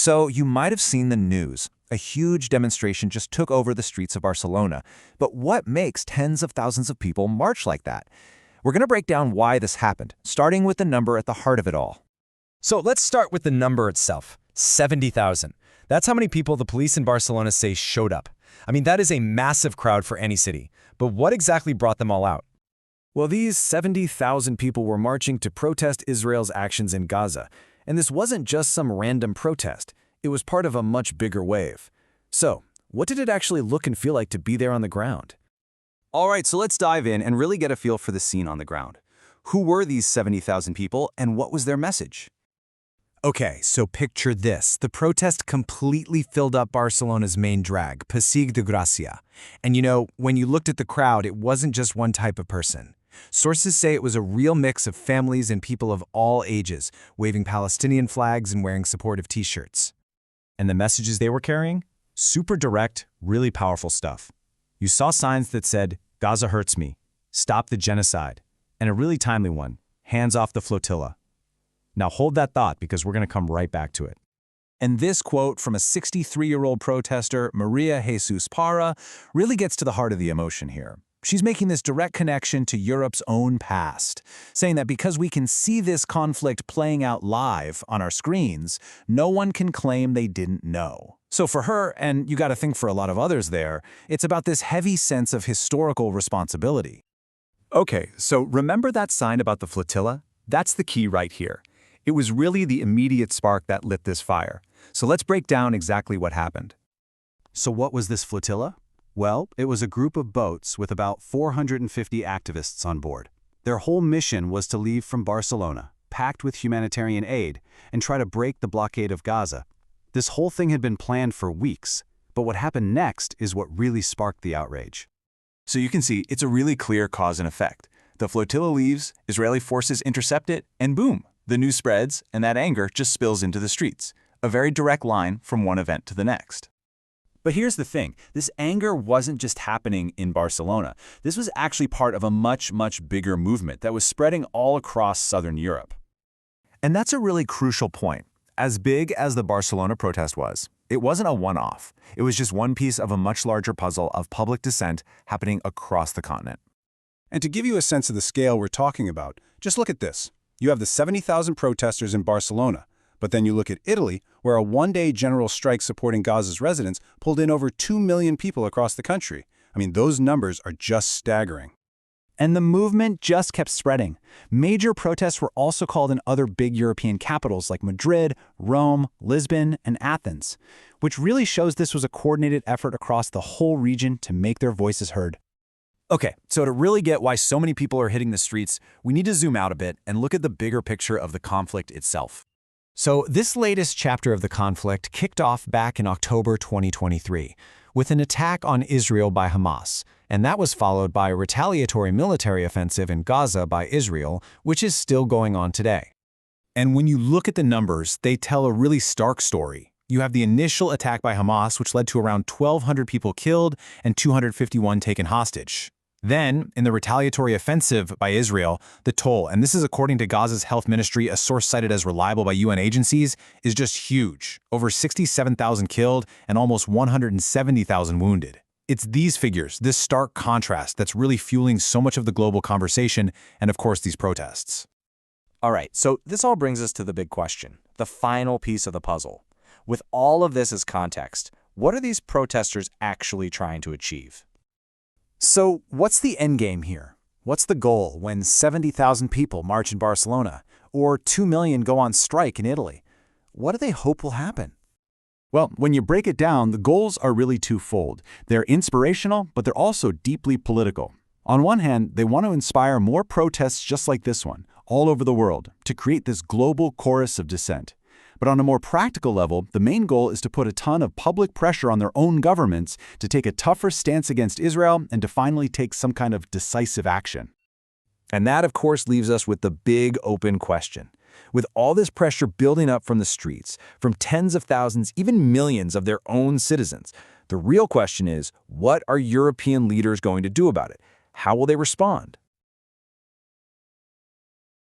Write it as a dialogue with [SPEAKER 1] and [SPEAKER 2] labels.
[SPEAKER 1] So you might have seen the news. A huge demonstration just took over the streets of Barcelona. But what makes tens of thousands of people march like that? We're going to break down why this happened, starting with the number at the heart of it all.
[SPEAKER 2] So let's start with the number itself, 70,000. That's how many people the police in Barcelona say showed up. I mean, that is a massive crowd for any city. But what exactly brought them all out?
[SPEAKER 3] Well, these 70,000 people were marching to protest Israel's actions in Gaza. And this wasn't just some random protest. It was part of a much bigger wave. So, what did it actually look and feel like to be there on the ground?
[SPEAKER 1] All right, so let's dive in and really get a feel for the scene on the ground. Who were these 70,000 people and what was their message?
[SPEAKER 4] Okay, so picture this. The protest completely filled up Barcelona's main drag, Passeig de Gràcia. And you know, when you looked at the crowd, it wasn't just one type of person. Sources say it was a real mix of families and people of all ages, waving Palestinian flags and wearing supportive t-shirts.
[SPEAKER 3] And the messages they were carrying? Super direct, really powerful stuff. You saw signs that said, "Gaza hurts me," "Stop the genocide," and a really timely one, "Hands off the flotilla." Now hold that thought because we're going to come right back to it. And this quote from a 63-year-old protester, Maria Jesus Parra, really gets to the heart of the emotion here. She's making this direct connection to Europe's own past, saying that because we can see this conflict playing out live on our screens, no one can claim they didn't know. So for her, and you got to think for a lot of others there, it's about this heavy sense of historical responsibility.
[SPEAKER 5] Okay, so remember that sign about the flotilla? That's the key right here. It was really the immediate spark that lit this fire. So let's break down exactly what happened.
[SPEAKER 3] So what was this flotilla? Well, it was a group of boats with about 450 activists on board. Their whole mission was to leave from Barcelona, packed with humanitarian aid, and try to break the blockade of Gaza. This whole thing had been planned for weeks, but what happened next is what really sparked the outrage.
[SPEAKER 1] So you can see it's a really clear cause and effect. The flotilla leaves, Israeli forces intercept it, and boom, the news spreads, and that anger just spills into the streets. A very direct line from one event to the next.
[SPEAKER 3] But here's the thing, this anger wasn't just happening in Barcelona. This was actually part of a much, much bigger movement that was spreading all across southern Europe.
[SPEAKER 1] And that's a really crucial point. As big as the Barcelona protest was, it wasn't a one-off. It was just one piece of a much larger puzzle of public dissent happening across the continent.
[SPEAKER 6] And to give you a sense of the scale we're talking about, just look at this. You have the 70,000 protesters in Barcelona, but then you look at Italy, where a one-day general strike supporting Gaza's residents pulled in over 2 million people across the country. I mean, those numbers are just staggering.
[SPEAKER 3] And the movement just kept spreading. Major protests were also called in other big European capitals like Madrid, Rome, Lisbon, and Athens, which really shows this was a coordinated effort across the whole region to make their voices heard.
[SPEAKER 1] Okay, so to really get why so many people are hitting the streets, we need to zoom out a bit and look at the bigger picture of the conflict itself.
[SPEAKER 4] So this latest chapter of the conflict kicked off back in October 2023 with an attack on Israel by Hamas, and that was followed by a retaliatory military offensive in Gaza by Israel, which is still going on today.
[SPEAKER 1] And when you look at the numbers, they tell a really stark story. You have the initial attack by Hamas, which led to around 1,200 people killed and 251 taken hostage. Then, in the retaliatory offensive by Israel, the toll, and this is according to Gaza's health ministry, a source cited as reliable by UN agencies, is just huge. Over 67,000 killed and almost 170,000 wounded. It's these figures, this stark contrast, that's really fueling so much of the global conversation and, of course, these protests.
[SPEAKER 2] All right, so this all brings us to the big question, the final piece of the puzzle. With all of this as context, what are these protesters actually trying to achieve?
[SPEAKER 3] So what's the end game here? What's the goal when 70,000 people march in Barcelona or 2 million go on strike in Italy? What do they hope will happen?
[SPEAKER 5] Well, when you break it down, the goals are really twofold. They're inspirational, but they're also deeply political. On one hand, they want to inspire more protests just like this one, all over the world, to create this global chorus of dissent. But on a more practical level, the main goal is to put a ton of public pressure on their own governments to take a tougher stance against Israel and to finally take some kind of decisive action.
[SPEAKER 1] And that, of course, leaves us with the big open question. With all this pressure building up from the streets, from tens of thousands, even millions of their own citizens, the real question is, what are European leaders going to do about it? How will they respond?